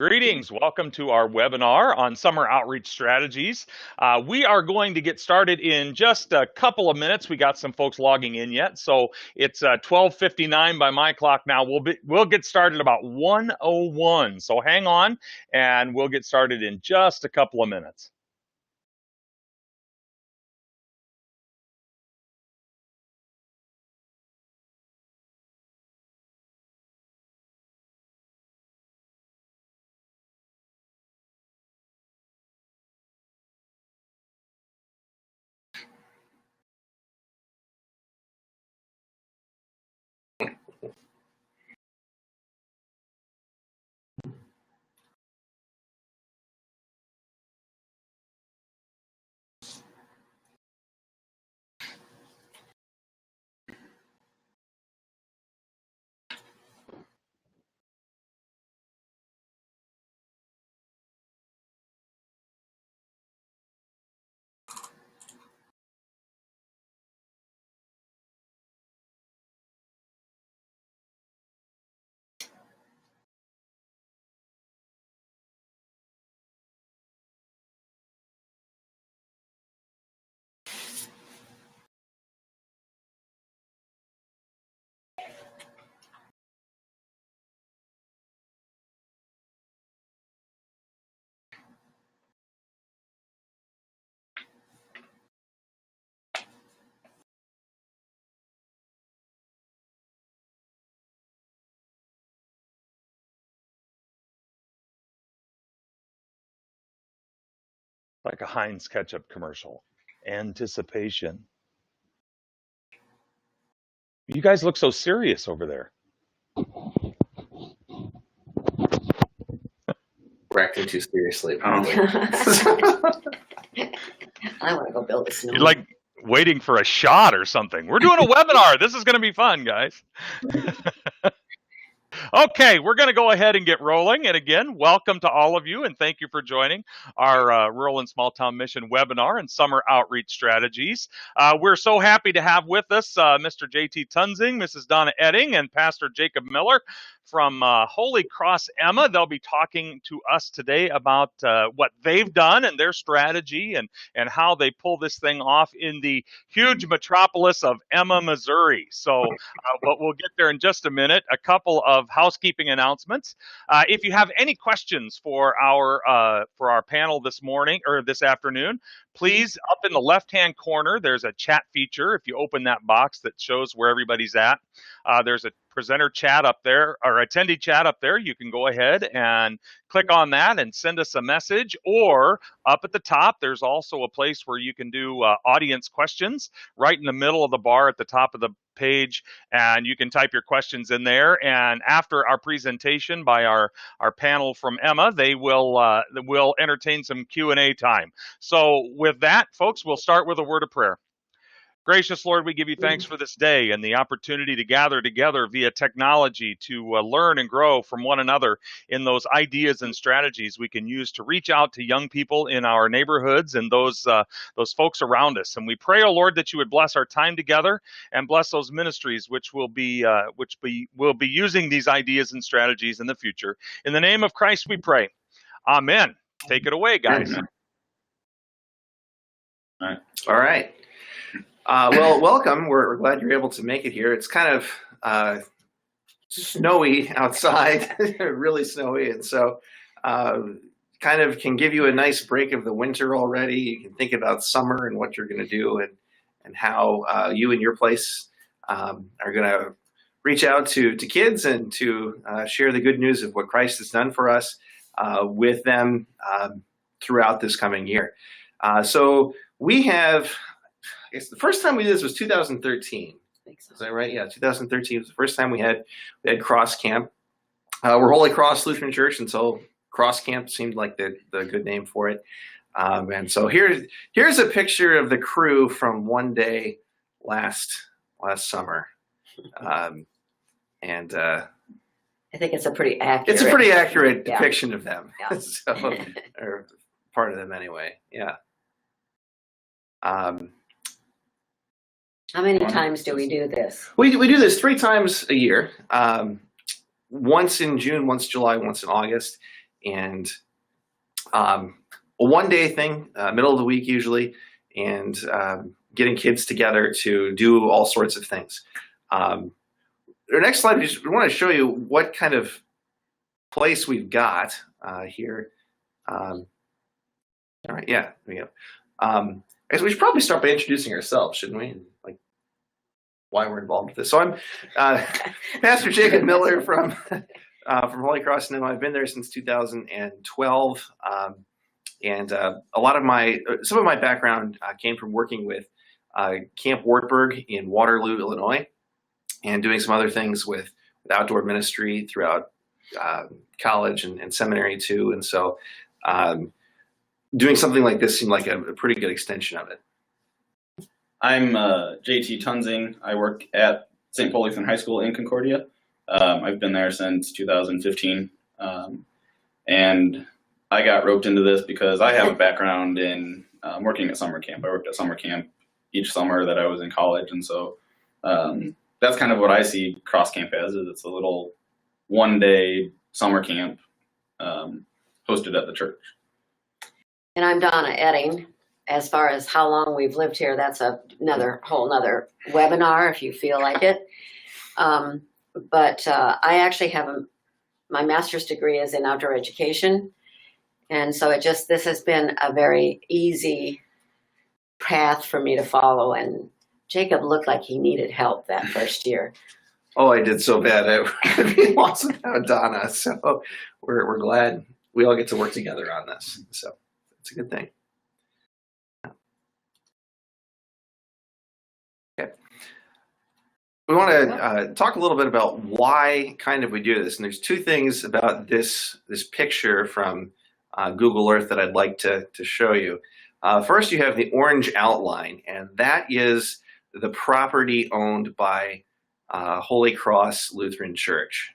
Greetings. Welcome to our webinar on summer outreach strategies. We are going to get started in just a couple of minutes. We got some folks logging in yet, so it's 12:59 by my clock now. We'll get started about 1:01. So hang on, and we'll get started in just a couple of minutes. Like a Heinz ketchup commercial. Anticipation. You guys look so serious over there. We're acting too seriously, probably. I want to go build a snowman. You're like waiting for a shot or something. We're doing a webinar. This is going to be fun, guys. Okay, we're going to go ahead and get rolling. And again, welcome to all of you, and thank you for joining our Rural and Small Town Mission webinar and Summer Outreach Strategies. We're so happy to have with us Mr. J.T. Toensing, Mrs. Donna Oetting, and Pastor Jacob Mueller from Holy Cross Emma. They'll be talking to us today about what they've done and their strategy and how they pull this thing off in the huge metropolis of Emma, Missouri. So, but we'll get there in just a minute. A couple of housekeeping announcements. If you have any questions for our panel this morning or this afternoon, please, up in the left-hand corner, there's a chat feature. If you open that box that shows where everybody's at, there's a presenter chat up there, or attendee chat up there. You can go ahead and click on that and send us a message. Or up at the top, there's also a place where you can do audience questions right in the middle of the bar at the top of the page, and you can type your questions in there. And after our presentation by our panel from Emma, they will entertain some Q&A time. So with that, folks, we'll start with a word of prayer. Gracious Lord, we give you thanks for this day and the opportunity to gather together via technology to learn and grow from one another in those ideas and strategies we can use to reach out to young people in our neighborhoods and those folks around us. And we pray, oh Lord, that you would bless our time together and bless those ministries which will be using these ideas and strategies in the future. In the name of Christ, we pray. Amen. Take it away, guys. All right. Well, welcome. We're glad you're able to make it here. It's kind of snowy outside, really snowy, and so kind of can give you a nice break of the winter already. You can think about summer and what you're going to do and how you and your place are going to reach out to kids and to share the good news of what Christ has done for us with them throughout this coming year. So we have... I guess the first time we did this was 2013. Is that right? Yeah, 2013 was the first time we had Cross Camp. We're Holy Cross Lutheran Church, and so Cross Camp seemed like the good name for it. And so here's a picture of the crew from one day last summer. And I think it's a pretty accurate. It's a pretty accurate depiction of them. Yeah. So, or part of them anyway. Yeah. How many times do we do this? We do this 3 times a year, once in June, once July, once in August. and a one-day thing, middle of the week usually, and getting kids together to do all sorts of things. Our next slide, we want to show you what kind of place we've got here. All right, yeah, there we go. I guess we should probably start by introducing ourselves, shouldn't we? Like why we're involved with this. So I'm Pastor Jacob Mueller from Holy Cross Lutheran Church. I've been there since 2012, and a lot of some of my background came from working with Camp Wartburg in Waterloo, Illinois, and doing some other things with outdoor ministry throughout college and seminary too. And so doing something like this seemed like a pretty good extension of it. I'm J.T. Toensing. I work at St. Paul Lutheran High School in Concordia. I've been there since 2015. And I got roped into this because I have a background in working at summer camp. I worked at summer camp each summer that I was in college. And so that's kind of what I see Cross Camp as, is it's a little one-day summer camp hosted at the church. And I'm Donna Oetting. As far as how long we've lived here, that's whole nother webinar if you feel like it. But I actually have my master's degree is in outdoor education. And so this has been a very easy path for me to follow. And Jacob looked like he needed help that first year. Oh, I did so bad. I'd be lost without Donna. So we're glad we all get to work together on this. So it's a good thing. Okay. We want to talk a little bit about why kind of we do this. And there's two things about this picture from Google Earth that I'd like to show you. First, you have the orange outline, and that is the property owned by Holy Cross Lutheran Church.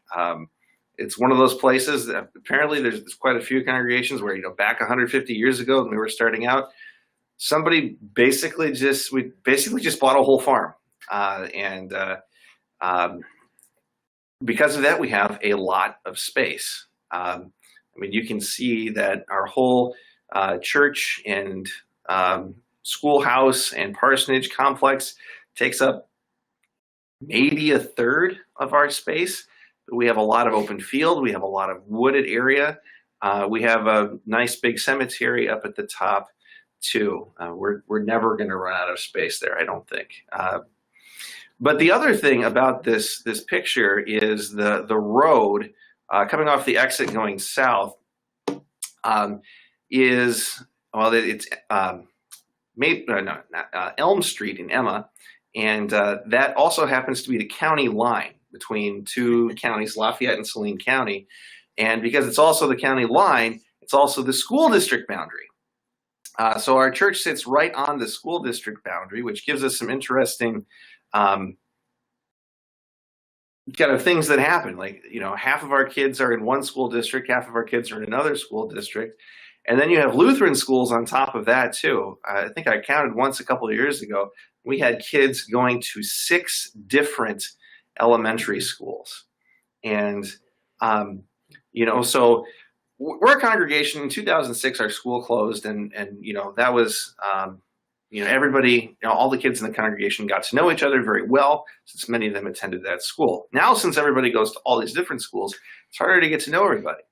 It's one of those places that apparently there's quite a few congregations where, back 150 years ago when we were starting out, we basically just bought a whole farm. And because of that, we have a lot of space. You can see that our whole church and schoolhouse and parsonage complex takes up maybe a third of our space. We have a lot of open field. We have a lot of wooded area. We have a nice big cemetery up at the top too. We're never going to run out of space there, I don't think. But the other thing about this picture is the road coming off the exit going south it's Elm Street in Emma, and that also happens to be the county line between two counties, Lafayette and Saline County. And because it's also the county line, it's also the school district boundary. So our church sits right on the school district boundary, which gives us some interesting kind of things that happen. Like, half of our kids are in one school district, half of our kids are in another school district. And then you have Lutheran schools on top of that too. I think I counted once a couple of years ago, we had kids going to 6 different elementary schools. And, so we're a congregation. In 2006, our school closed, and that was, everybody, all the kids in the congregation got to know each other very well, since many of them attended that school. Now, since everybody goes to all these different schools, it's harder to get to know everybody.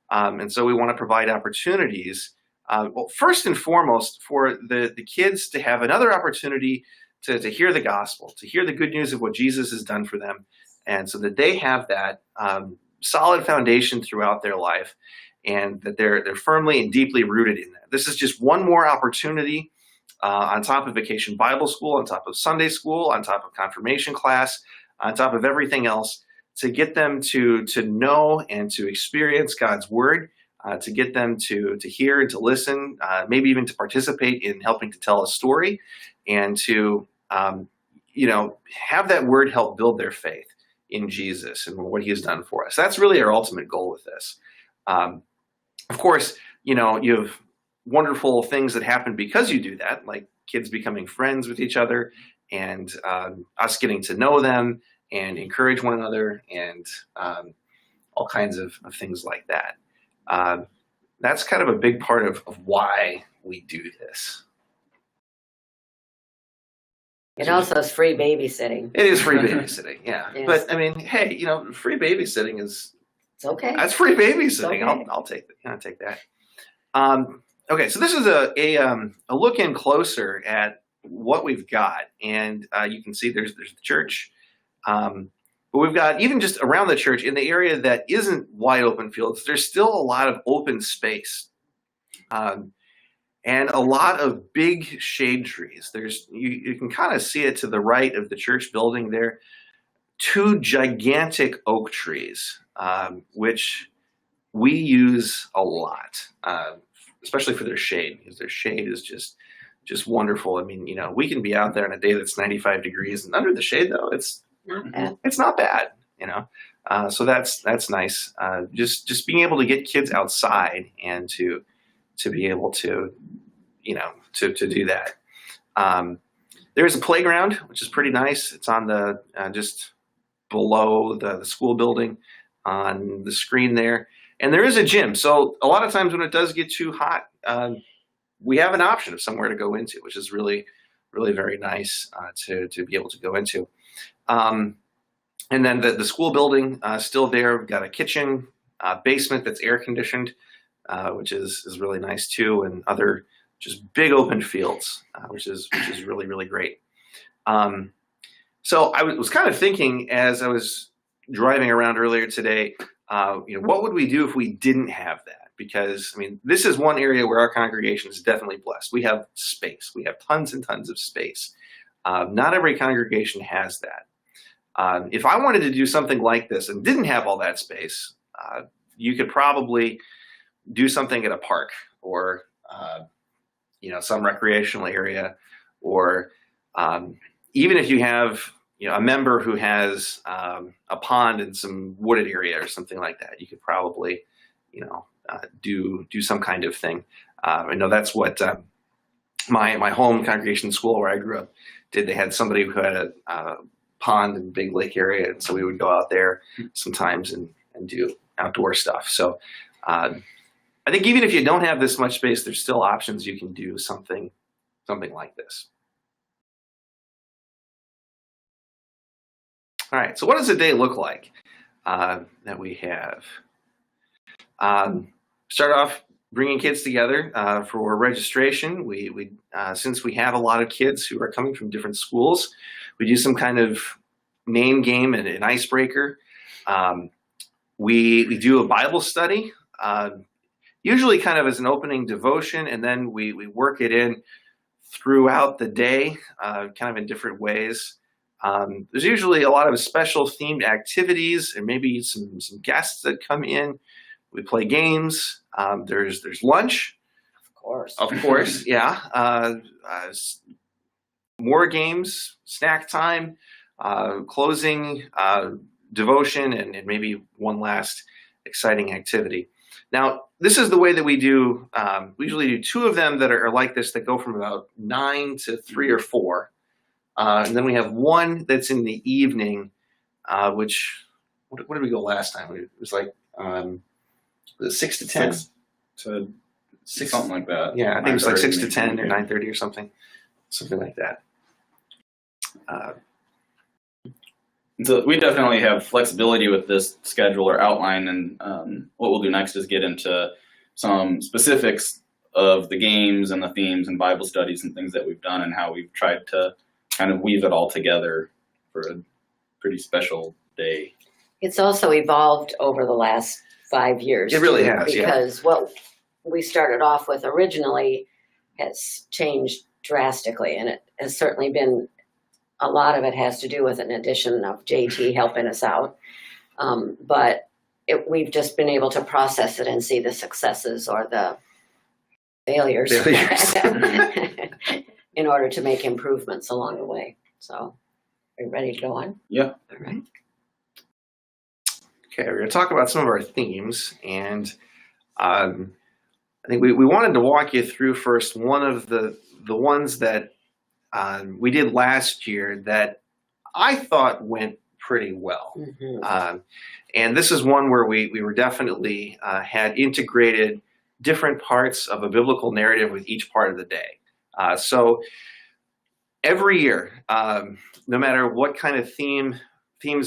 And so we want to provide opportunities, first and foremost, for the kids to have another opportunity to hear the gospel, to hear the good news of what Jesus has done for them, and so that they have that solid foundation throughout their life, and that they're firmly and deeply rooted in that. This is just one more opportunity on top of Vacation Bible School, on top of Sunday school, on top of confirmation class, on top of everything else, to get them to know and to experience God's word, to get them to hear and to listen, maybe even to participate in helping to tell a story, and to have that word help build their faith in Jesus and what he has done for us. That's really our ultimate goal with this. Of course, you have wonderful things that happen because you do that, like kids becoming friends with each other, and us getting to know them and encourage one another, and all kinds of things like that. that's kind of a big part of why we do this. It also is free babysitting. It is free babysitting, yeah. Yes. But I mean, hey, free babysitting is It's okay. that's free babysitting. Okay. I'll take that. I'll take that. Okay, so this is a look in closer at what we've got, and you can see there's the church, but we've got even just around the church in the area that isn't wide open fields. There's still a lot of open space. And a lot of big shade trees. You can kind of see it to the right of the church building there. 2 gigantic oak trees, which we use a lot, especially for their shade, because their shade is just wonderful. I mean, we can be out there on a day that's 95 degrees, and under the shade, though, it's not bad. So that's nice. Just being able to get kids outside and to be able to do that. There's a playground, which is pretty nice. It's on the just below the school building on the screen there. And there is a gym. So a lot of times when it does get too hot, we have an option of somewhere to go into, which is really, really very nice to be able to go into. And then the school building still there. We've got a kitchen, basement that's air conditioned, which is really nice too, and other just big open fields, which is really, really great. So I was kind of thinking as I was driving around earlier today, what would we do if we didn't have that? Because, I mean, this is one area where our congregation is definitely blessed. We have space. We have tons and tons of space. Not every congregation has that. If I wanted to do something like this and didn't have all that space, you could probably do something at a park or some recreational area, or even if you have a member who has a pond in some wooded area or something like that, you could probably do some kind of thing. I know that's what my home congregation school where I grew up did. They had somebody who had a pond in big lake area, and so we would go out there sometimes and do outdoor stuff. So I think even if you don't have this much space, there's still options. You can do something like this. All right, so what does a day look like that we have? Start off bringing kids together for registration. We since we have a lot of kids who are coming from different schools, we do some kind of name game and an icebreaker. We do a Bible study. Usually kind of as an opening devotion, and then we work it in throughout the day, kind of in different ways. There's usually a lot of special themed activities and maybe some guests that come in. We play games. There's lunch. Of course, yeah. More games, snack time, closing devotion, and maybe one last exciting activity. Now, this is the way that we do. We usually do 2 of them that are like this, that go from about 9 to 3 or 4. And then we have one that's in the evening, which, what did we go last time? It was like 6 to 10? 6 to 6, something like that. Yeah, I think it was like 6 to 10 or 9:30 or something like that. So we definitely have flexibility with this schedule or outline, and what we'll do next is get into some specifics of the games and the themes and Bible studies and things that we've done and how we've tried to kind of weave it all together for a pretty special day. It's also evolved over the last 5 years. It really has, because what we started off with originally has changed drastically, and it has certainly been, a lot of it has to do with an addition of J.T. helping us out. But we've just been able to process it and see the successes or the failures. In order to make improvements along the way. So, are you ready to go on? Yeah. All right. Okay, we're going to talk about some of our themes, and I think we wanted to walk you through first one of the ones that we did last year that I thought went pretty well. Mm-hmm. And this is one where we were definitely had integrated different parts of a biblical narrative with each part of the day. So every year, no matter what kind of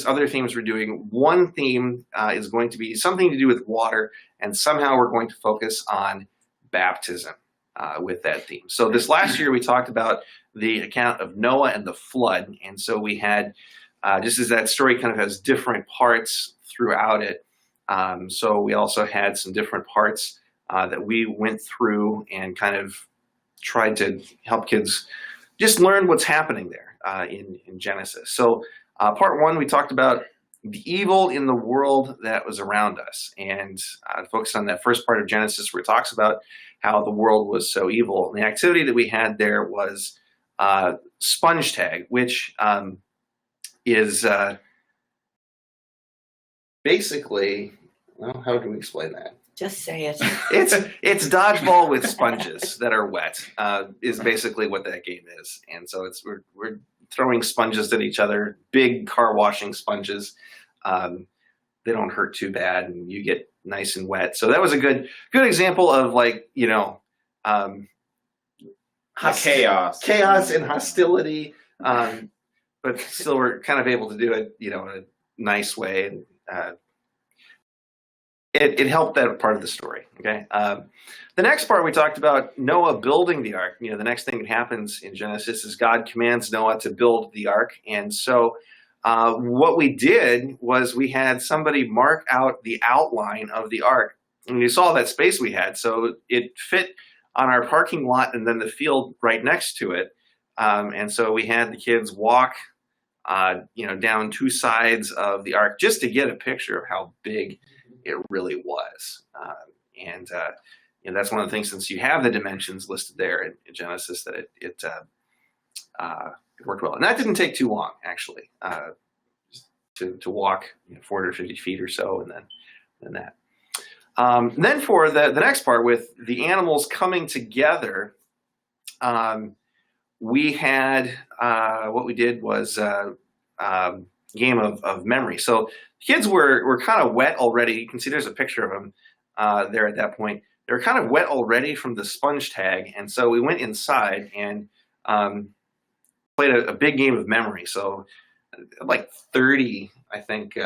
other themes we're doing, one theme is going to be something to do with water, and somehow we're going to focus on baptism with that theme. So this last year we talked about the account of Noah and the flood, and so we had, just as that story kind of has different parts throughout it, so we also had some different parts that we went through and kind of tried to help kids just learn what's happening there in Genesis. So part one, we talked about the evil in the world that was around us, and focused on that first part of Genesis where it talks about how the world was so evil. And the activity that we had there was sponge tag, which is basically, well, how do we explain that? Just say it. It's dodgeball with sponges that are wet, is basically what that game is. And so we're throwing sponges at each other, big car washing sponges. They don't hurt too bad, and you get nice and wet. So that was a good example of, like, chaos and hostility. But still we're kind of able to do it, in a nice way. And it helped that part of the story. Okay. The next part we talked about Noah building the ark. The next thing that happens in Genesis is God commands Noah to build the ark. And so what we did was we had somebody mark out the outline of the ark. And you saw that space we had. So it fit on our parking lot and then the field right next to it. And so we had the kids walk down two sides of the ark just to get a picture of how big it really was. And that's one of the things, since you have the dimensions listed there in Genesis, that it worked well. And that didn't take too long, actually, to walk 450 feet or so, and then that. Then for the next part, with the animals coming together, we had, what we did was game of memory. So kids were kind of wet already. You can see there's a picture of them there at that point. They were kind of wet already from the sponge tag. And so we went inside and played a big game of memory. So like 30, I think,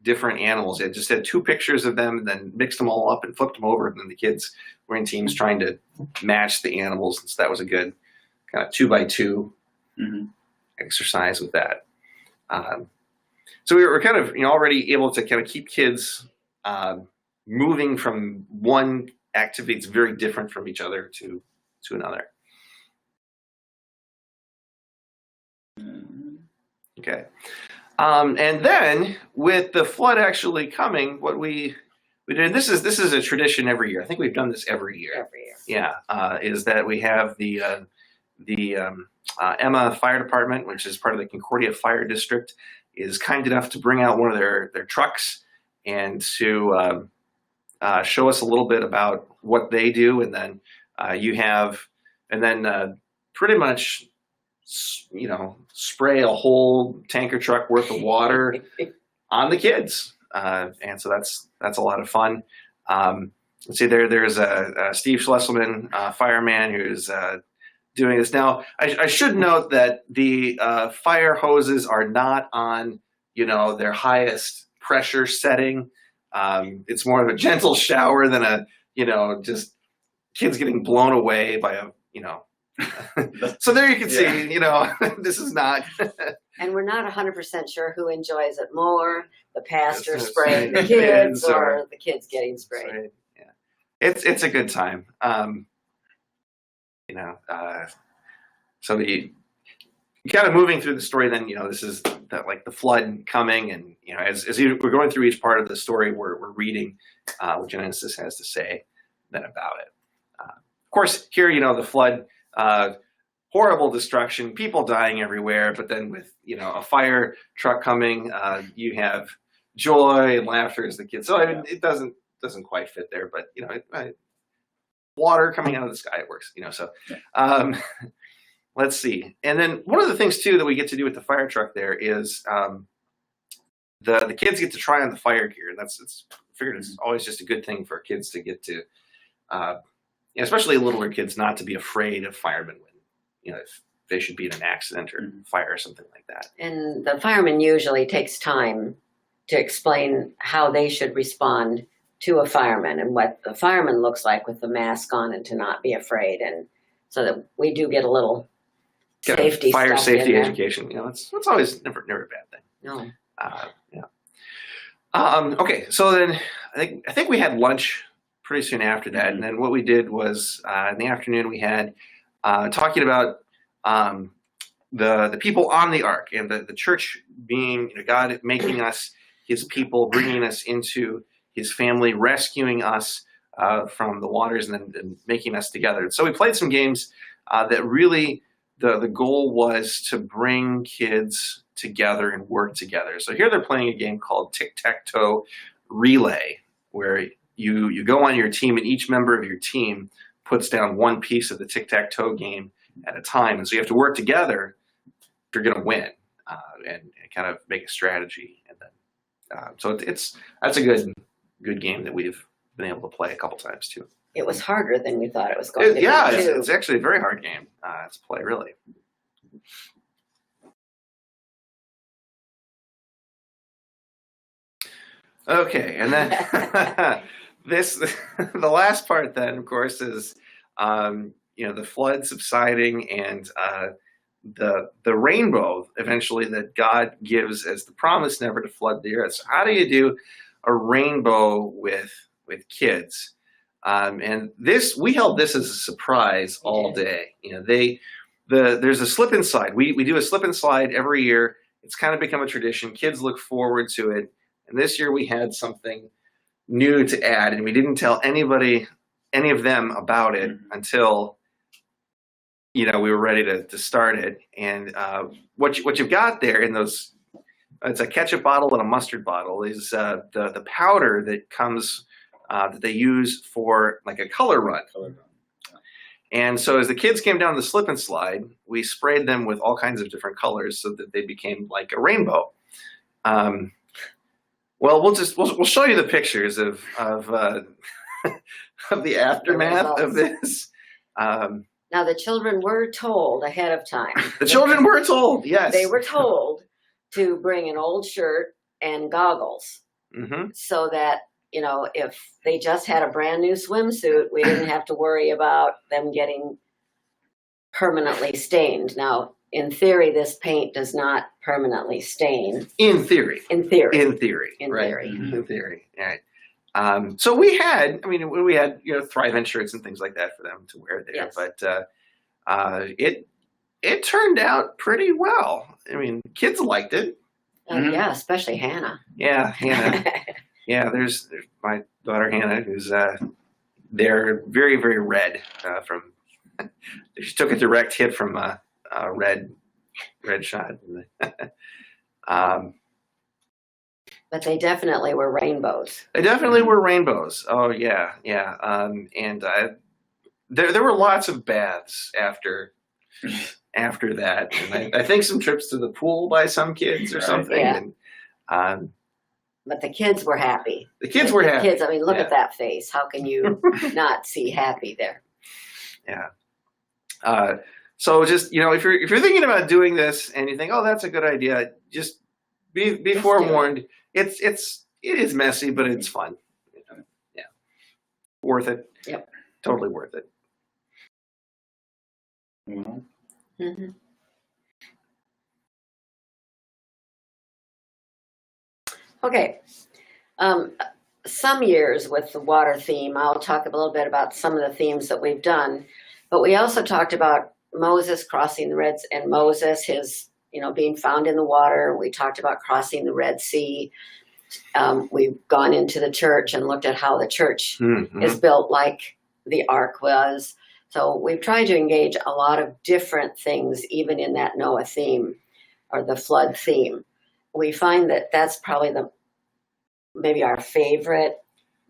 different animals. It just had two pictures of them and then mixed them all up and flipped them over. And then the kids were in teams trying to match the animals. And so that was a good kind of 2x2 exercise with that. So we were kind of already able to kind of keep kids moving from one activity that's very different from each other to another. Okay. And then with the flood actually coming, what we did, this is a tradition every year. I think we've done this every year. Every year. Yeah. Is that we have the Emma Fire Department, which is part of the Concordia Fire District, is kind enough to bring out one of their trucks and to show us a little bit about what they do. And then pretty much, spray a whole tanker truck worth of water on the kids. And so that's a lot of fun. Let's see, there's a Steve Schlesselman, fireman, who's doing this. Now, I should note that the fire hoses are not on, their highest pressure setting. It's more of a gentle shower than just kids getting blown away by a, So there you can see, this is not. And we're not 100% sure who enjoys it more, the pastor spraying the kids or the kids getting sprayed. Right. Yeah, it's a good time. So the kind of moving through the story, then this is the flood coming, and as we're going through each part of the story, we're reading what Genesis has to say then about it. Of course, here the flood. Horrible destruction, people dying everywhere, but then with a fire truck coming, you have joy and laughter as the kids. So I mean, it doesn't quite fit there, but water coming out of the sky, it works. So let's see. And then one of the things too that we get to do with the fire truck there is the kids get to try on the fire gear, and it's figured it's always just a good thing for kids to get to, especially littler kids, not to be afraid of firemen when, if they should be in an accident or fire or something like that. And the fireman usually takes time to explain how they should respond to a fireman and what the fireman looks like with the mask on, and to not be afraid, and so that we do get a little safety fire stuff safety in there. education. It's always never a bad thing. No. Okay, so then I think we had lunch pretty soon after that, and then what we did was in the afternoon we had talking about the people on the ark, and the church being God making us His people, bringing us into His family, rescuing us from the waters, and then making us together. And so we played some games that really the goal was to bring kids together and work together. So here they're playing a game called Tic-Tac-Toe Relay, where you go on your team, and each member of your team puts down one piece of the tic-tac-toe game at a time. And so you have to work together if you're going to win, and kind of make a strategy. And then so that's a good game that we've been able to play a couple times too. It was harder than we thought it was going to be. Yeah, too. it's actually a very hard game to play, really. Okay, and then the last part then, of course, is the flood subsiding, and the rainbow eventually that God gives as the promise never to flood the earth. So how do you do a rainbow with kids? And we held this as a surprise all day. There's a slip and slide. We do a slip and slide every year. It's kind of become a tradition. Kids look forward to it. And this year we had something new to add, and we didn't tell any of them about it until we were ready to start it. And what you've got there in those, it's a ketchup bottle and a mustard bottle, is the powder that comes that they use for like a color run. And so as the kids came down the slip and slide, we sprayed them with all kinds of different colors so that they became like a rainbow. Well, we'll show you the pictures of of the aftermath of this. Now, the children were told ahead of time. The children were told, yes. They were told to bring an old shirt and goggles, so that if they just had a brand new swimsuit, we didn't have to worry about them getting permanently stained. Now, in theory, this paint does not permanently stain. In theory. In theory. In theory. In right. theory. In theory. All right. So we had Thrivent shirts and things like that for them to wear there. Yes. But it turned out pretty well. I mean, kids liked it. Yeah, especially Hannah. Yeah, Hannah. Yeah, there's my daughter Hannah, who's they're very, very red from. She took a direct hit from a red shot. But they definitely were rainbows. They definitely were rainbows. Oh yeah. And there were lots of baths after that, and I think some trips to the pool by some kids or something. Yeah. And, but the kids were happy. The kids were happy. Kids, I mean, look at that face. How can you not see happy there? Yeah. So just if you're thinking about doing this and you think, oh, that's a good idea, just be forewarned. It is messy, but it's fun. Yeah. Worth it. Yep. Totally worth it. Mm-hmm. Okay. Some years with the water theme, I'll talk a little bit about some of the themes that we've done, but we also talked about Moses crossing the Red Sea, and Moses, his, being found in the water. We talked about crossing the Red Sea. We've gone into the church and looked at how the church is built like the ark was. So we've tried to engage a lot of different things, even in that Noah theme or the flood theme. We find that that's probably maybe our favorite,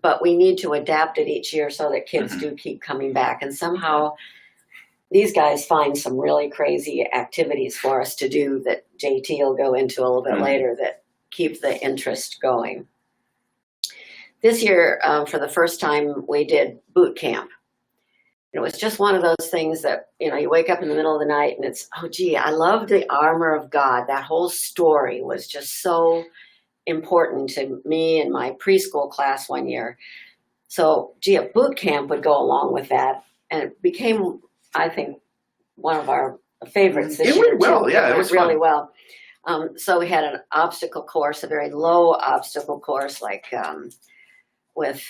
but we need to adapt it each year so that kids do keep coming back. And somehow these guys find some really crazy activities for us to do that JT will go into a little bit later that keep the interest going. This year, for the first time, we did boot camp. It was just one of those things that, you wake up in the middle of the night and it's, oh, gee, I love the armor of God. That whole story was just so important to me and my preschool class one year. So, gee, a boot camp would go along with that. And it became, I think, one of our favorites this year. It went well, yeah. It was really fun. well. So we had an obstacle course, a very low obstacle course, like with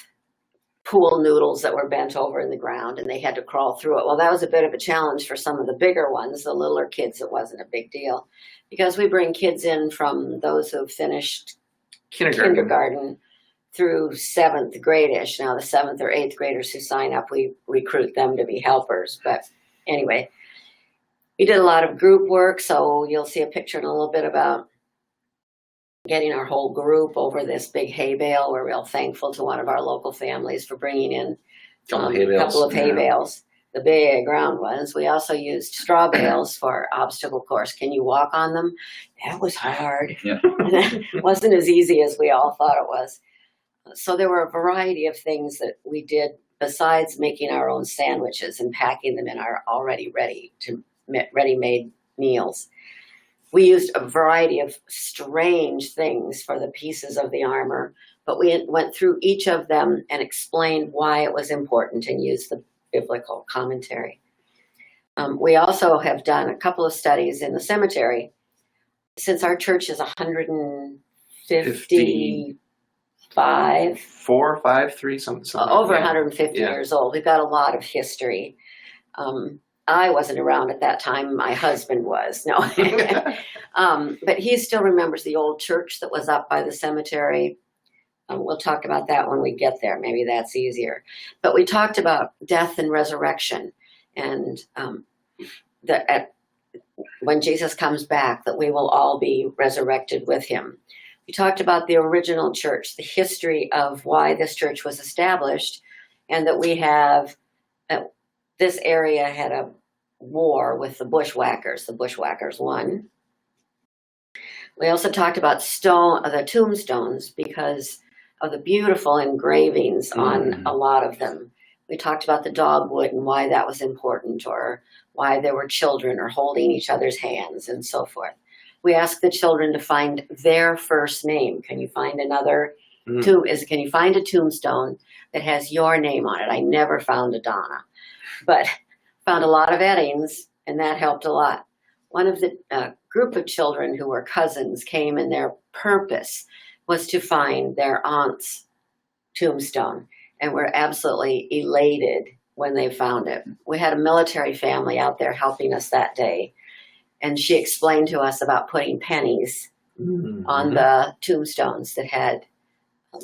pool noodles that were bent over in the ground, and they had to crawl through it. Well, that was a bit of a challenge for some of the bigger ones. The littler kids, it wasn't a big deal, because we bring kids in from those who have finished kindergarten through 7th grade-ish. Now, the 7th or 8th graders who sign up, we recruit them to be helpers. But anyway, we did a lot of group work, so you'll see a picture in a little bit about getting our whole group over this big hay bale. We're real thankful to one of our local families for bringing in a couple of hay bales, the big round ones. We also used straw bales for obstacle course. Can you walk on them? That was hard. Yeah. It wasn't as easy as we all thought it was. So there were a variety of things that we did besides making our own sandwiches and packing them in our already ready-made meals. We used a variety of strange things for the pieces of the armor, but we went through each of them and explained why it was important and used the biblical commentary. We also have done a couple of studies in the cemetery. Since our church is 155, 4, 5, 3, something. over 150 years old. We've got a lot of history. I wasn't around at that time. My husband was. No. But he still remembers the old church that was up by the cemetery. We'll talk about that when we get there. Maybe that's easier. But we talked about death and resurrection, and when Jesus comes back, that we will all be resurrected with him. We talked about the original church, the history of why this church was established, and that we have this area had a war with the bushwhackers. The bushwhackers won. We also talked about the tombstones because of the beautiful engravings on a lot of them. We talked about the dogwood and why that was important, or why there were children or holding each other's hands and so forth. We asked the children to find their first name. Can you find can you find a tombstone that has your name on it? I never found a Donna, but found a lot of Ettings, and that helped a lot. One of the group of children who were cousins came, and their purpose was to find their aunt's tombstone, and were absolutely elated when they found it. We had a military family out there helping us that day, and she explained to us about putting pennies on the tombstones that had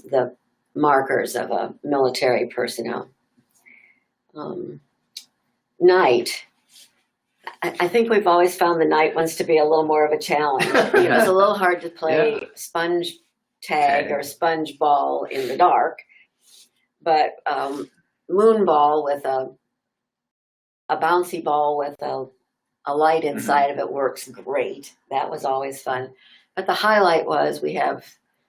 the markers of a military personnel. Night. I think we've always found the night ones to be a little more of a challenge. It's a little hard to play sponge tag or sponge ball in the dark, but moon ball with a bouncy ball with a light inside of it works great. That was always fun. But the highlight was we have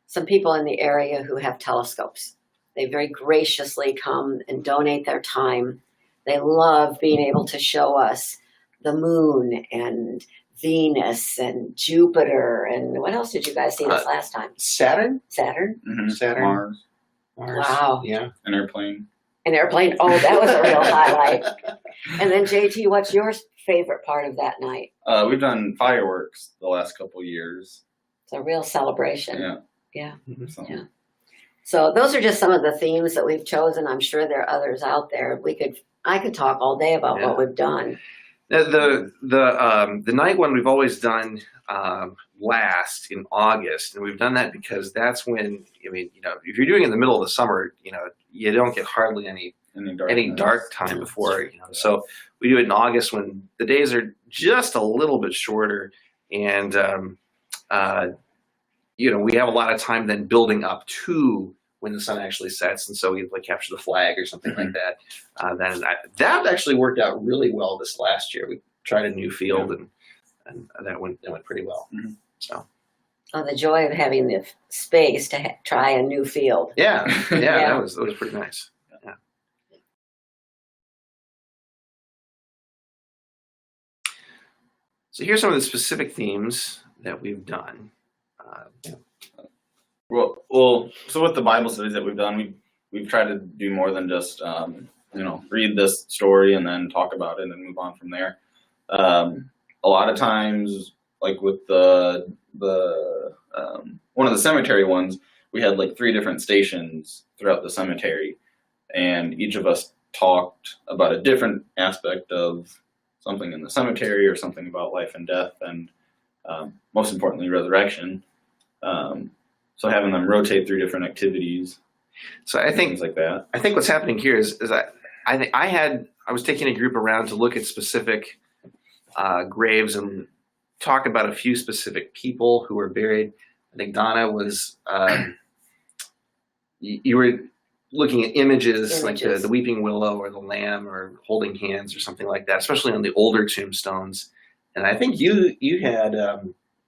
some people in the area who have telescopes. They very graciously come and donate their time. They love being able to show us the moon and Venus and Jupiter. And what else did you guys see this last time? Saturn? Saturn? Saturn. Mars. Wow. Yeah. An airplane. An airplane. Oh, that was a real highlight. And then JT, what's your favorite part of that night? We've done fireworks the last couple years. It's a real celebration. Yeah. Yeah. Yeah. So those are just some of the themes that we've chosen. I'm sure there are others out there. I could talk all day about what we've done. The night one we've always done last in August, and we've done that because that's when, if you're doing it in the middle of the summer, you don't get hardly any dark time before. So we do it in August when the days are just a little bit shorter, and we have a lot of time then building up to when the sun actually sets, and so we capture the flag or something like that. That actually worked out really well this last year. We tried a new field, and that went pretty well. So Oh, the joy of having the space to try a new field. Yeah, yeah, Yeah. that was pretty nice. Yeah. So here's some of the specific themes that we've done. Well, so with the Bible studies that we've done, we've tried to do more than just read this story and then talk about it and then move on from there. A lot of times, like with the one of the cemetery ones, we had like 3 different stations throughout the cemetery, and each of us talked about a different aspect of something in the cemetery or something about life and death, and most importantly, resurrection. So having them rotate through different activities, So I think things like that. I think what's happening here is I was taking a group around to look at specific graves and talk about a few specific people who were buried. I think Donna was you were looking at images. Like the weeping willow or the lamb or holding hands or something like that, especially on the older tombstones. And I think you had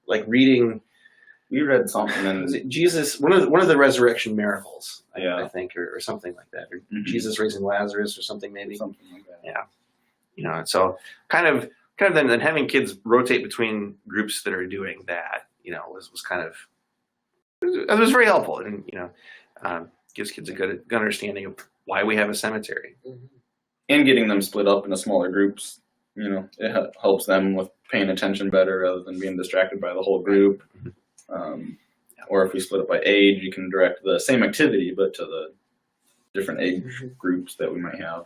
like reading. You read something Was and it Jesus, one of the resurrection miracles, Yeah. I think, or something like that, or Mhm. Jesus raising Lazarus or something maybe. something like that. Yeah. So kind of then having kids rotate between groups that are doing that, was kind of it was very helpful, and gives kids a good understanding of why we have a cemetery. Mhm. And getting them split up into smaller groups, it helps them with paying attention better rather than being distracted by the whole group. Or if we split up by age, you can direct the same activity, but to the different age groups that we might have.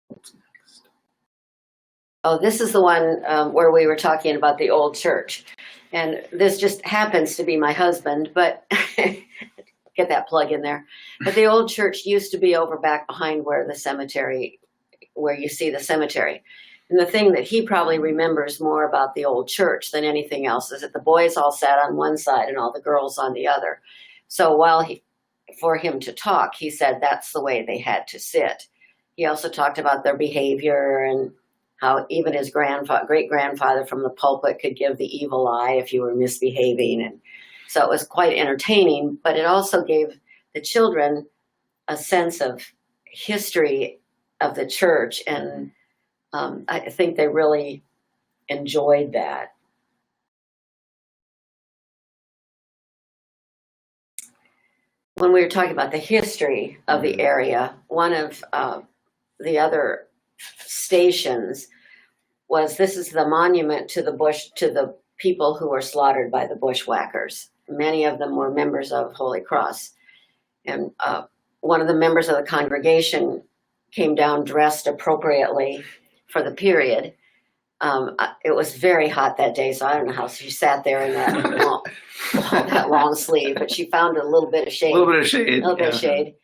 What's next? Oh, this is the one where we were talking about the old church. And this just happens to be my husband, but get that plug in there. But the old church used to be over back behind where you see the cemetery. And the thing that he probably remembers more about the old church than anything else is that the boys all sat on one side and all the girls on the other. So for him to talk, he said that's the way they had to sit. He also talked about their behavior and how even his great-grandfather from the pulpit could give the evil eye if you were misbehaving. And so it was quite entertaining, but it also gave the children a sense of history of the church, and I think they really enjoyed that. When we were talking about the history of the area, one of the other stations this is the monument to the people who were slaughtered by the bushwhackers. Many of them were members of Holy Cross. And one of the members of the congregation came down dressed appropriately for the period. It was very hot that day, so I don't know how she sat there in that long sleeve, but she found a little bit of shade. A little bit of shade.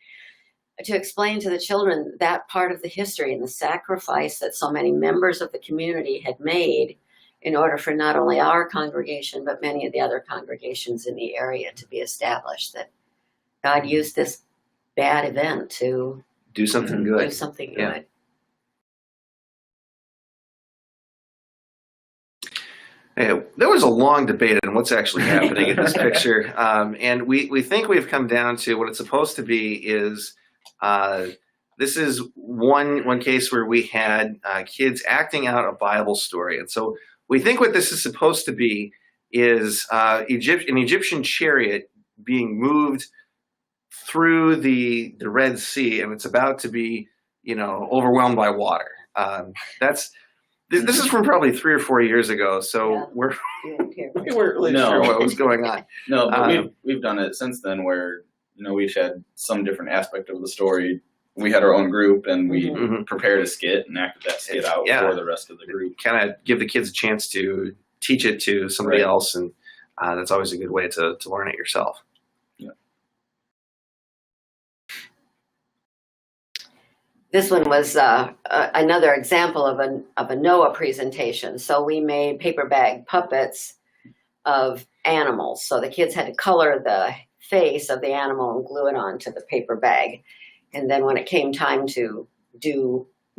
To explain to the children that part of the history and the sacrifice that so many members of the community had made in order for not only our congregation, but many of the other congregations in the area to be established, that God used this bad event to Do something good. do something Yeah. good. Yeah, there was a long debate on what's actually happening in this picture, and we think we've come down to what it's supposed to be is this is one case where we had kids acting out a Bible story, and so we think what this is supposed to be is an Egyptian chariot being moved through the Red Sea, and it's about to be overwhelmed by water. This is from probably 3 or 4 years ago, so Yeah. we weren't really sure what was going on. No, but we've done it since then where, we've had some different aspect of the story. We had our own group and we Mhm. prepared a skit and acted that skit out Yeah. for the rest of the group. Kind of give the kids a chance to teach it to somebody Right. else, and that's always a good way to learn it yourself. This one was another example of a Noah presentation. So we made paper bag puppets of animals. So the kids had to color the face of the animal and glue it onto the paper bag. And then when it came time to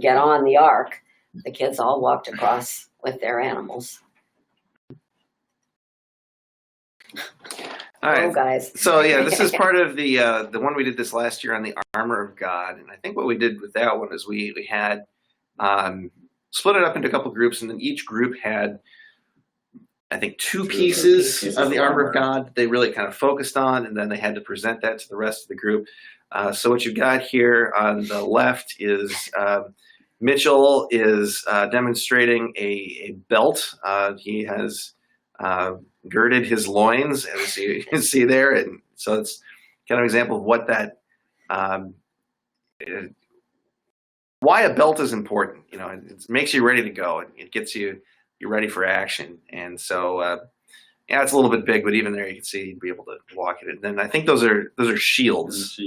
get on the ark, the kids all walked across with their animals. All right. Oh, guys. So yeah, this is part of the one we did this last year on the armor of God, and I think what we did with that one is we had split it up into a couple groups, and then each group had, I think, two pieces of the armor of God they really kind of focused on, and then they had to present that to the rest of the group. So what you've got here on the left is Mitchell is demonstrating a belt. He has girded his loins, as you can see there, and so it's kind of an example of what that why a belt is important. You know, it makes you ready to go. It gets you're ready for action, and so yeah, it's a little bit big, but even there you can see you'd be able to walk it. And then I think those are shields.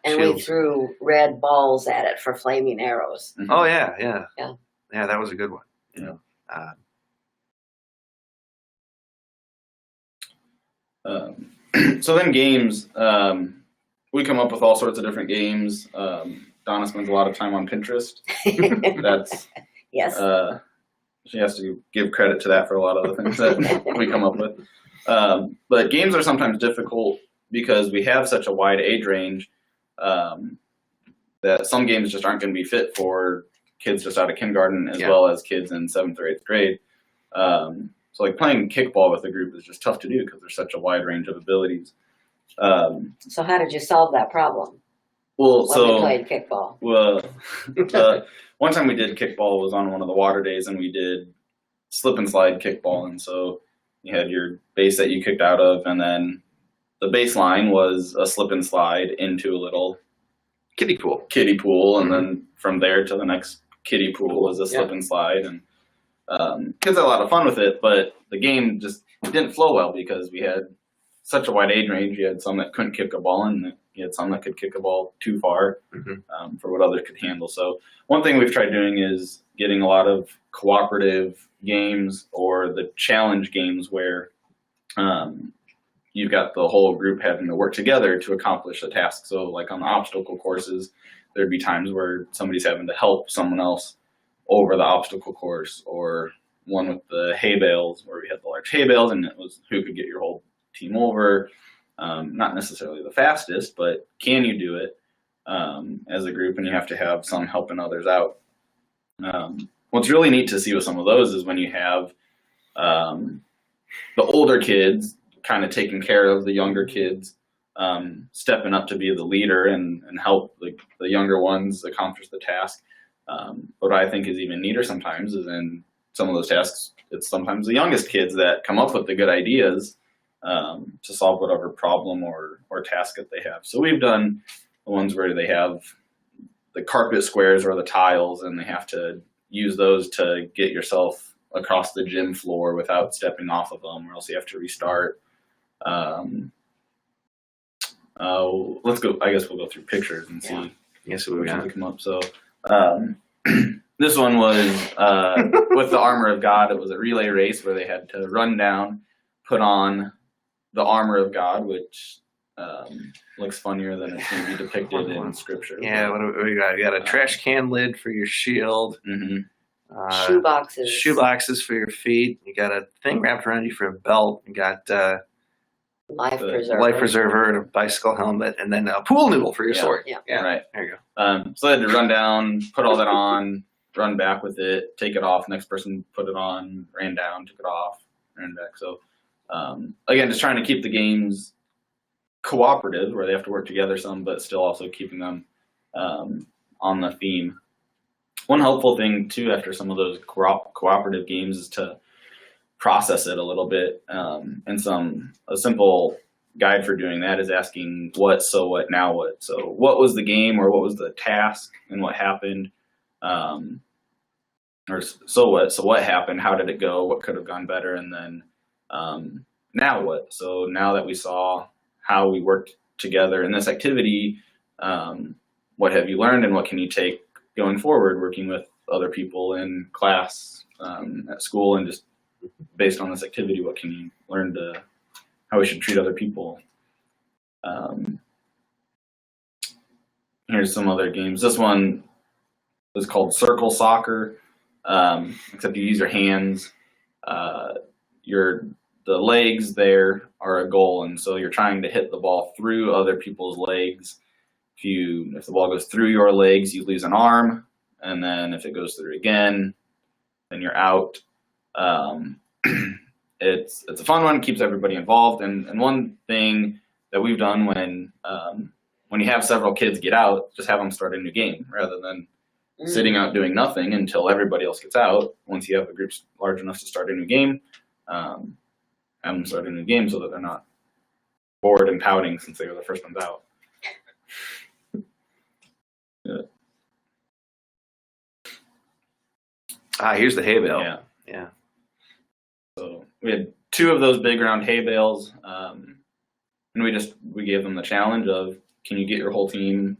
And we threw red balls at it for flaming arrows. Mm-hmm. Oh yeah, that was a good one. Yeah. So then games, we come up with all sorts of different games. Donna spends a lot of time on Pinterest. That's yes. She has to give credit to that for a lot of the things that we come up with. But games are sometimes difficult because we have such a wide age range that some games just aren't going to be fit for kids just out of kindergarten as well as kids in 7th or 8th grade. So like playing kickball with a group is just tough to do because there's such a wide range of abilities. So how did you solve that problem? Well, when we played kickball. Well, one time we did kickball was on one of the water days, and we did slip and slide kickball. And so you had your base that you kicked out of, and then the baseline was a slip and slide into a little kiddie pool, and then from there to the next kiddie pool was a slip and slide. And kids had a lot of fun with it, but the game just didn't flow well because we had such a wide age range. You had some that couldn't kick a ball, and you had some that could kick a ball too far for what others could handle. So one thing we've tried doing is getting a lot of cooperative games or the challenge games where you've got the whole group having to work together to accomplish a task. So like on the obstacle courses, there'd be times where somebody's having to help someone else over the obstacle course, or one with the hay bales where we had the large hay bales and it was who could get your whole team over. Not necessarily the fastest, but can you do it as a group, and you have to have some helping others out. What's really neat to see with some of those is when you have the older kids kind of taking care of the younger kids, stepping up to be the leader and help the younger ones accomplish the task. What I think is even neater sometimes is in some of those tasks, it's sometimes the youngest kids that come up with the good ideas to solve whatever problem or task that they have. So we've done the ones where they have the carpet squares or the tiles, and they have to use those to get yourself across the gym floor without stepping off of them, or else you have to restart. Let's go. I guess we'll go through pictures and see. Yes, we come up. So this one was with the armor of God. It was a relay race where they had to run down, put on the armor of God, which looks funnier than it's going to be depicted in Scripture. Yeah, what do we got? You got a trash can lid for your shield. Shoe boxes. Shoe boxes for your feet. You got a thing wrapped around you for a belt. You got life preserver and a bicycle helmet, and then a pool noodle for your sword. Yeah, right. There you go. So they had to run down, put all that on, run back with it, take it off. Next person put it on, ran down, took it off, ran back. So again, just trying to keep the games cooperative, where they have to work together some, but still also keeping them on the theme. One helpful thing too, after some of those cooperative games, is to process it a little bit. And a simple guide for doing that is asking what, so what, now what. So what was the game, or what was the task, and what happened? Or so what happened? How did it go? What could have gone better? And then now what? So now that we saw how we worked together in this activity, what have you learned, and what can you take going forward, working with other people in class, at school, and just based on this activity, what can you learn to how we should treat other people? Here's some other games. This one is called Circle Soccer, except you use your hands. You're the legs there are a goal, and so you're trying to hit the ball through other people's legs. If the ball goes through your legs, you lose an arm, and then if it goes through again, then you're out. It's a fun one, keeps everybody involved, and one thing that we've done when you have several kids get out, just have them start a new game rather than sitting out doing nothing until everybody else gets out. Once you have a group large enough to start a new game, have them start a new game so that they're not bored and pouting since they were the first ones out. Yeah. Here's the hay bale. Yeah. So we had 2 of those big round hay bales, and we gave them the challenge of, can you get your whole team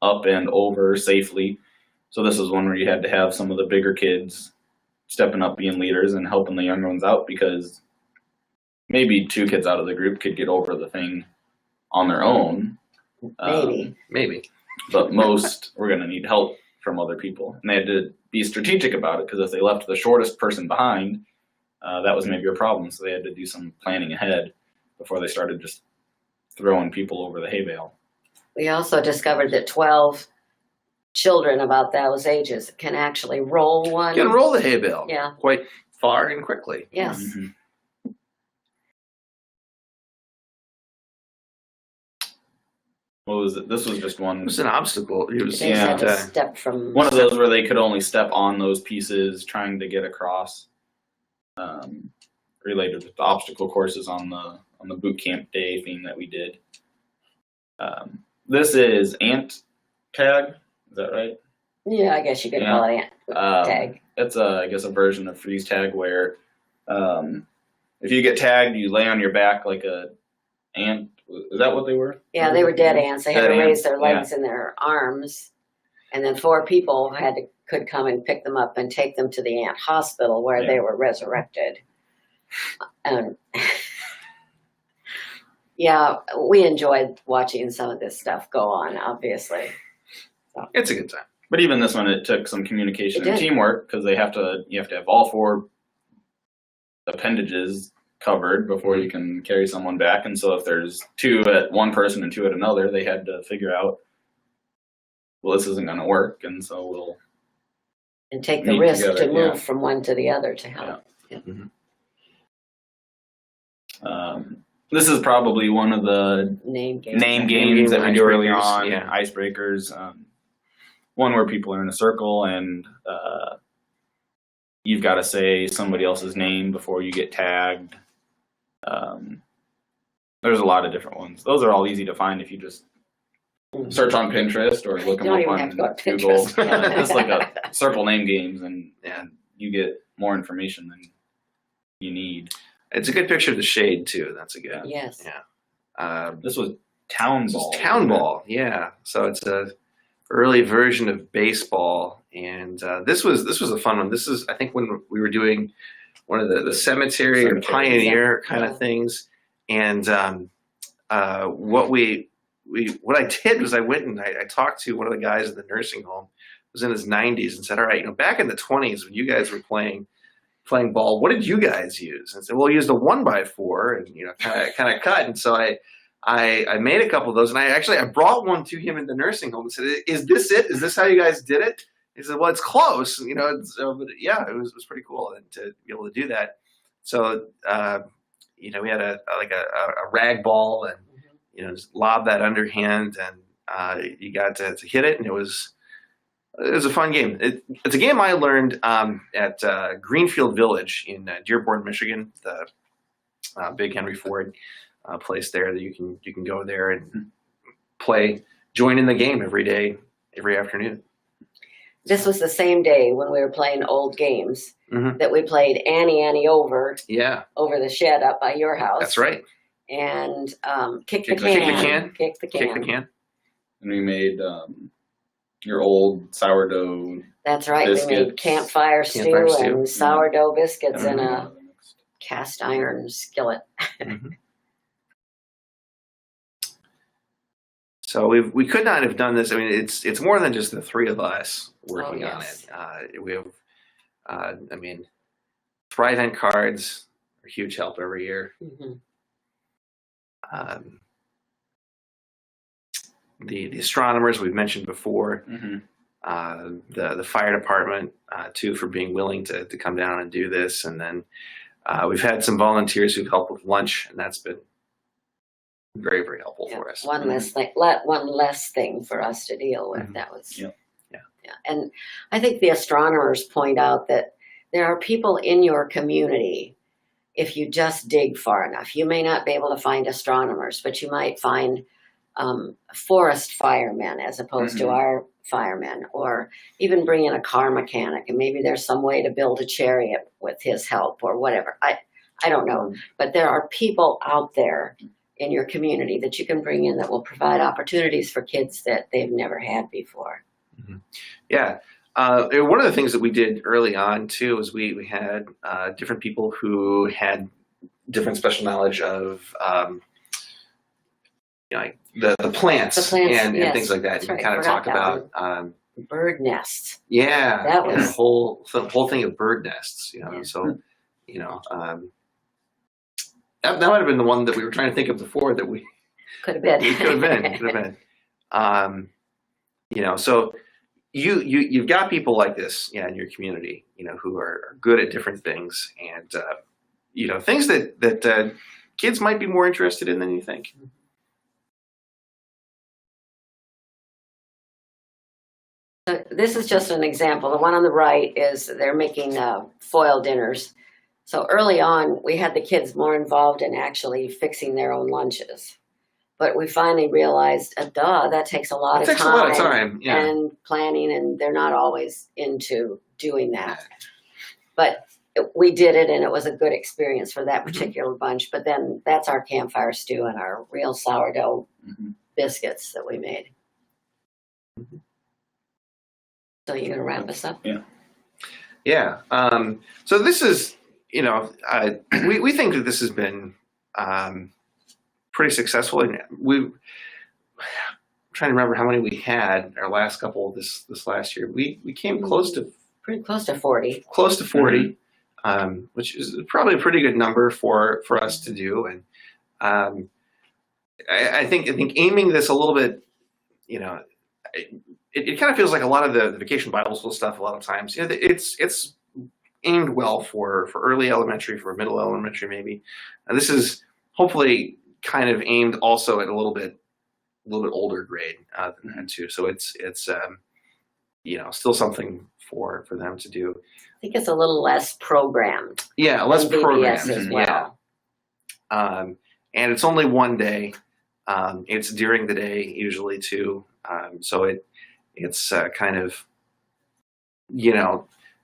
up and over safely? So this is one where you had to have some of the bigger kids stepping up, being leaders, and helping the younger ones out, because maybe 2 kids out of the group could get over the thing on their own. Maybe. But most were going to need help from other people. And they had to be strategic about it, because if they left the shortest person behind, that was maybe a problem. So they had to do some planning ahead before they started just throwing people over the hay bale. We also discovered that 12 children about those ages can actually roll one. You can roll the hay bale quite far and quickly. Yes. Mm-hmm. What was it? This was just one. It was an obstacle. It was, They had to step from one of those where they could only step on those pieces, trying to get across. Related to the obstacle courses on the boot camp day thing that we did. This is ant tag. Is that right? Yeah, I guess you could call it tag. It's I guess a version of freeze tag where if you get tagged, you lay on your back like a ant. Is that what they were? Yeah, they were dead ants. They had to raise their legs yeah. and their arms, and then 4 people could come and pick them up and take them to the ant hospital where they were resurrected. Yeah, we enjoyed watching some of this stuff go on, obviously. So. It's a good time. But even this one, it took some communication and teamwork, because you have to have all 4 appendages covered before you can carry someone back. And so if there's 2 at one person and 2 at another, they had to figure out, well, this isn't going to work, and so we'll take the risk together, to move from one to the other to help. Yeah. Mm-hmm. This is probably one of the name games that we do early on. Yeah. Icebreakers. One where people are in a circle and you've got to say somebody else's name before you get tagged. There's a lot of different ones. Those are all easy to find if you just search on Pinterest or look them up on Google. It's like a circle name games, and you get more information than you need. It's a good picture of the shade too. That's a good. Yes. Yeah. This was town ball. Town ball. Yeah. So it's a early version of baseball, and this was a fun one. This is, I think, when we were doing one of the cemetery or pioneer kind of things, and what I did was I went and I talked to one of the guys at the nursing home, who was in his 90s, and said, all right, back in the 20s when you guys were playing ball, what did you guys use? And said, well, we used a 1x4 and kind of cut. And so I made a couple of those, and I brought one to him in the nursing home and said, is this it? Is this how you guys did it? He said, well, it's close, but yeah, it was pretty cool to be able to do that. So we had a rag ball, and just lob that underhand, and you got to hit it, and it was a fun game. It's a game I learned at Greenfield Village in Dearborn, Michigan, the big Henry Ford place there that you can go there and join in the game every day, every afternoon. This was the same day when we were playing old games that we played Annie over the shed up by your house. That's right. And kick the can. And we made your old sourdough. That's right. Biscuits. We made campfire stew and sourdough biscuits in a cast iron skillet. So we could not have done this. I mean, it's more than just the 3 of us working on it. We have, Thrive End cards, a huge help every year. Mhm. The astronomers we've mentioned before, the fire department too, for being willing to come down and do this, and then we've had some volunteers who've helped with lunch, and that's been very, very helpful for us. One less thing for us to deal with. That was Yep. yeah. And I think the astronomers point out that there are people in your community. If you just dig far enough, you may not be able to find astronomers, but you might find forest firemen as opposed to our firemen, or even bring in a car mechanic, and maybe there's some way to build a chariot with his help or whatever. I don't know, but there are people out there in your community that you can bring in that will provide opportunities for kids that they've never had before. Yeah. One of the things that we did early on too was we had different people who had different special knowledge of like the plants, and yes. things like that. That's You can right. kind of Forgot talk that about bird nests. yeah, That was- the whole thing of bird nests. So that might have been the one that we were trying to think of before that we Could have been. It could have been. So you've got people like this, in your community, who are good at different things, and things that kids might be more interested in than you think. So this is just an example. The one on the right is they're making foil dinners. So early on, we had the kids more involved in actually fixing their own lunches. But we finally realized, that takes a lot of time. It takes a lot of time, yeah. And planning, and they're not always into doing that. But we did it, and it was a good experience for that particular bunch. But then that's our campfire stew and our real sourdough biscuits that we made. So you're going to wrap us up? Yeah. Yeah. So this is, we think that this has been pretty successful, and I'm trying to remember how many we had our last couple this last year. We came Pretty close to 40. Close to 40, which is probably a pretty good number for us to do. And I think aiming this a little bit, it kind of feels like a lot of the Vacation Bible School stuff. A lot of times, it's aimed well for early elementary, for middle elementary, maybe. And this is hopefully kind of aimed also at a little bit older grade than that too. So it's still something for them to do. I think it's a little less programmed. Yeah, less than VBS programmed. as well. Yeah. And it's only one day. It's during the day usually too. So it's kind of,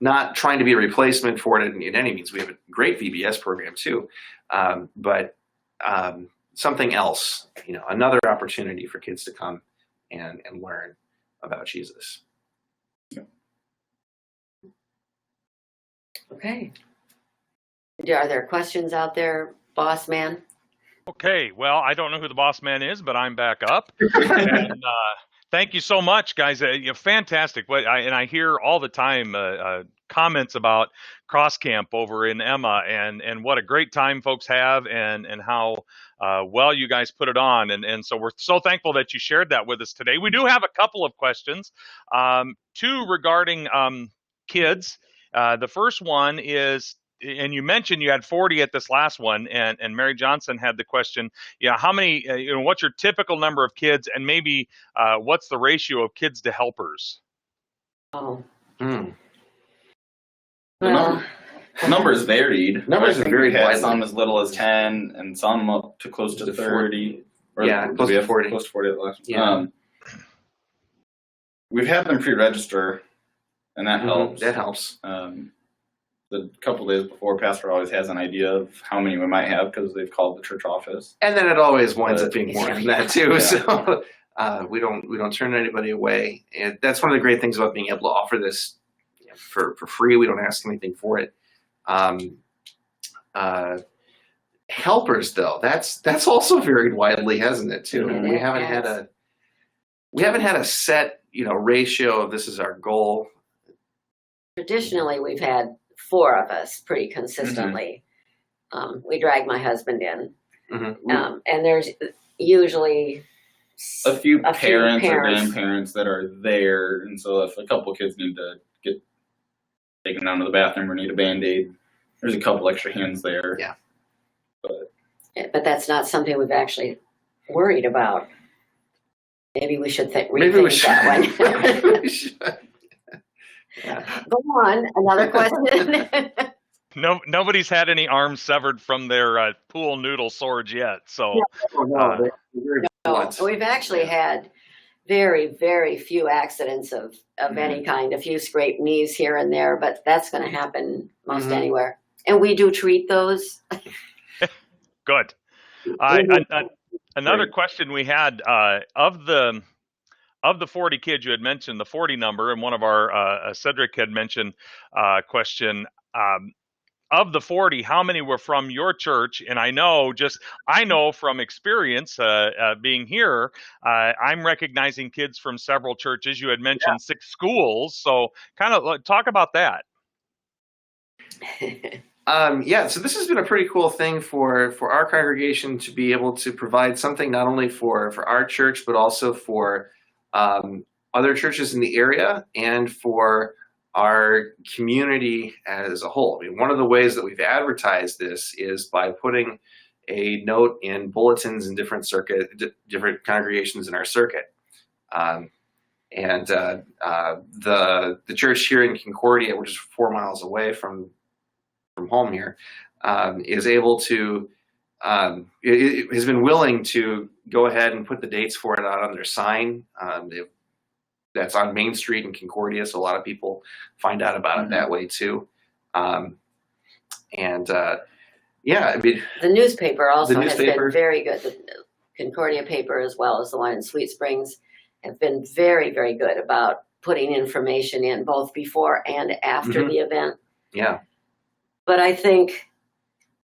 not trying to be a replacement for it in any means. We have a great VBS program too, but something else, another opportunity for kids to come and learn about Jesus. Okay. Are there questions out there, boss man? Okay, well, I don't know who the boss man is, but I'm back up. And thank you so much, guys. Fantastic. I hear all the time comments about Cross Camp over in Emma, and what a great time folks have, and how well you guys put it on. And so we're so thankful that you shared that with us today. We do have a couple of questions, two regarding kids. The first one is, and you mentioned you had 40 at this last one, and Mary Johnson had the question, how many, what's your typical number of kids, and maybe what's the ratio of kids to helpers? Oh. The numbers varied. Numbers are very We had widely. some as little as 10, and some up to close to 30. Yeah, close to 40. Close to 40 at last. Yeah. We've had them pre-register, and that helps. That helps. The couple days before, Pastor always has an idea of how many we might have because they've called the church office. And then it always winds up being more than that too. Yeah. So we don't turn anybody away. And that's one of the great things about being able to offer this for free. We don't ask anything for it. Helpers though, that's also varied widely, hasn't it too? Yeah, We haven't had a set, ratio of this is our goal. Traditionally, we've had 4 of us pretty consistently. We drag my husband in. Mm-hmm. And there's usually A few a few parents or parents. grandparents that are there, and so if a couple kids need to get taken down to the bathroom or need a Band-Aid, there's a couple extra hands there. Yeah. But that's not something we've actually worried about. Maybe we should Maybe we rethink should. that one. Maybe we should. Yeah. Go on, another question. Nobody's had any arms severed from their pool noodle swords yet. So Oh, no, they're very blunt. We've actually had very, very few accidents of any kind, a few scraped knees here and there, but that's going to happen most anywhere. And we do treat those. good. Another question we had of the 40 kids you had mentioned, the 40 number, and one of our Cedric had mentioned question. Of the 40, how many were from your church? And I know from experience being here, I'm recognizing kids from several churches. You had mentioned 6 schools, so kind of talk about that. So this has been a pretty cool thing for our congregation to be able to provide something not only for our church, but also for other churches in the area and for our community as a whole. I mean, one of the ways that we've advertised this is by putting a note in bulletins in different congregations in our circuit. The church here in Concordia, which is 4 miles away from home here, is able to, it has been willing to go ahead and put the dates for it out on their sign. That's on Main Street in Concordia, so a lot of people find out about it that way too. I mean, The newspaper also has been very good. The Concordia paper, as well as the one in Sweet Springs, have been very, very good about putting information in both before and after the event. Yeah. But I think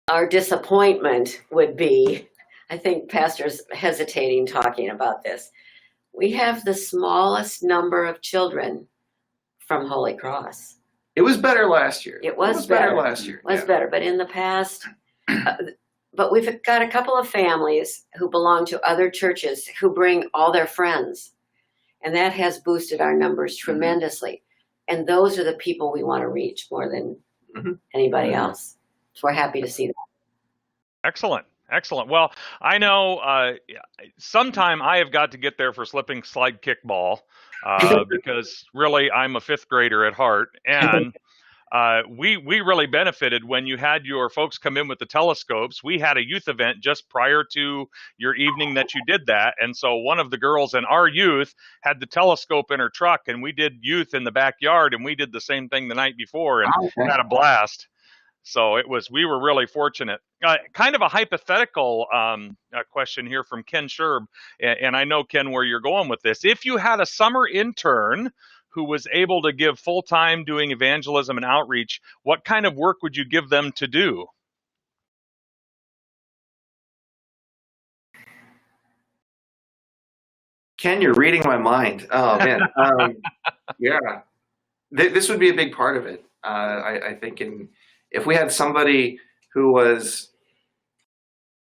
our disappointment would be, I think pastors hesitating talking about this. We have the smallest number of children from Holy Cross. It was better last year. It was better last year. It was better, but in the past, but we've got a couple of families who belong to other churches who bring all their friends, and that has boosted our numbers tremendously. And those are the people we want to reach more than anybody else. So we're happy to see that. Excellent. Well, I know sometime I have got to get there for slipping slide kickball because really I'm a 5th grader at heart. And we really benefited when you had your folks come in with the telescopes. We had a youth event just prior to your evening that you did that. And so one of the girls in our youth had the telescope in her truck, and we did youth in the backyard, and we did the same thing the night before and had a blast. So we were really fortunate. Kind of a hypothetical question here from Ken Sherb, and I know, Ken, where you're going with this. If you had a summer intern who was able to give full-time doing evangelism and outreach, what kind of work would you give them to do? Ken, you're reading my mind. Oh, man. Yeah. This would be a big part of it. I think if we had somebody who was,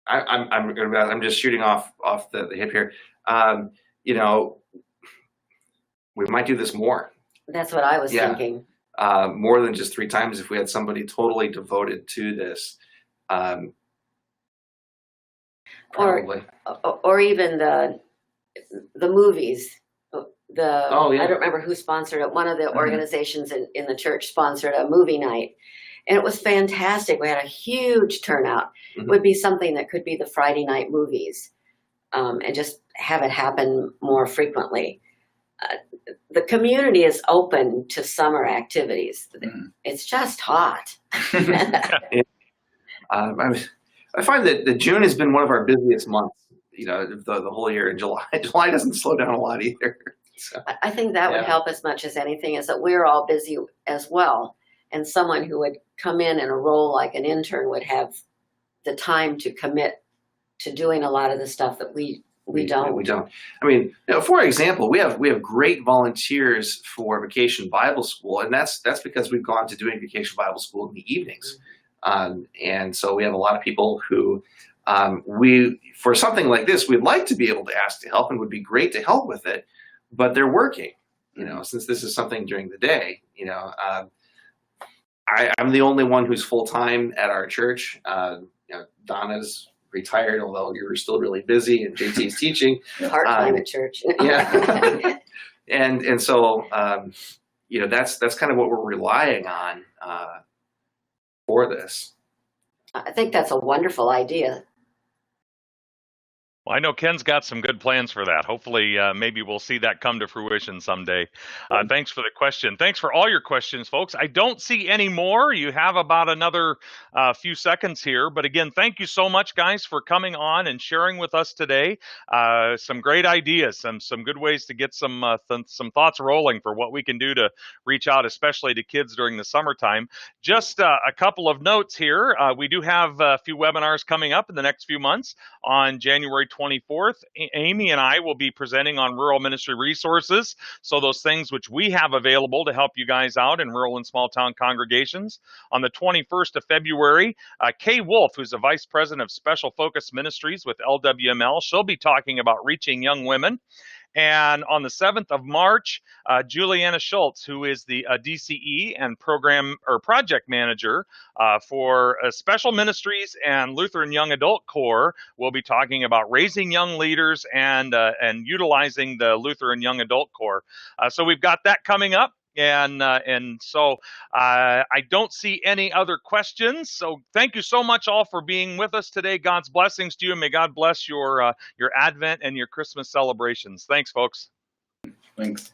I'm just shooting off the hip here. We might do this more. That's what I was thinking. More than just 3 times. If we had somebody totally devoted to this, probably. Or even the movies. I don't remember who sponsored it. One of the organizations in the church sponsored a movie night. And it was fantastic. We had a huge turnout. It would be something that could be the Friday night movies, and just have it happen more frequently. The community is open to summer activities. It's just hot. I find that June has been one of our busiest months, the whole year. And July doesn't slow down a lot either. So, I think that would help as much as anything, is that we're all busy as well. And someone who would come in a role like an intern would have the time to commit to doing a lot of the stuff that we don't. We don't. I mean, for example, we have great volunteers for Vacation Bible School, and that's because we've gone to doing Vacation Bible School in the evenings. And so we have a lot of people who for something like this, we'd like to be able to ask to help and would be great to help with it, but they're working, since this is something during the day, I'm the only one who's full-time at our church. Donna's retired, although you're still really busy, and JT's teaching. Part-time at church. Yeah. and so, that's kind of what we're relying on for this. I think that's a wonderful idea. Well, I know Ken's got some good plans for that. Hopefully, maybe we'll see that come to fruition someday. Thanks for the question. Thanks for all your questions, folks. I don't see any more. You have about another few seconds here. But again, thank you so much, guys, for coming on and sharing with us today. Some great ideas, some good ways to get some thoughts rolling for what we can do to reach out, especially to kids during the summertime. Just a couple of notes here. We do have a few webinars coming up in the next few months. On January 24th, Amy and I will be presenting on rural ministry resources. So those things which we have available to help you guys out in rural and small town congregations. On the 21st of February, Kay Wolf, who's the Vice President of Special Focus Ministries with LWML, she'll be talking about reaching young women. And on the 7th of March, Juliana Schultz, who is the DCE and program or project manager for Special Ministries and Lutheran Young Adult Corps, will be talking about raising young leaders and utilizing the Lutheran Young Adult Corps. So we've got that coming up. And so I don't see any other questions. So thank you so much all for being with us today. God's blessings to you. And may God bless your Advent and your Christmas celebrations. Thanks, folks. Thanks.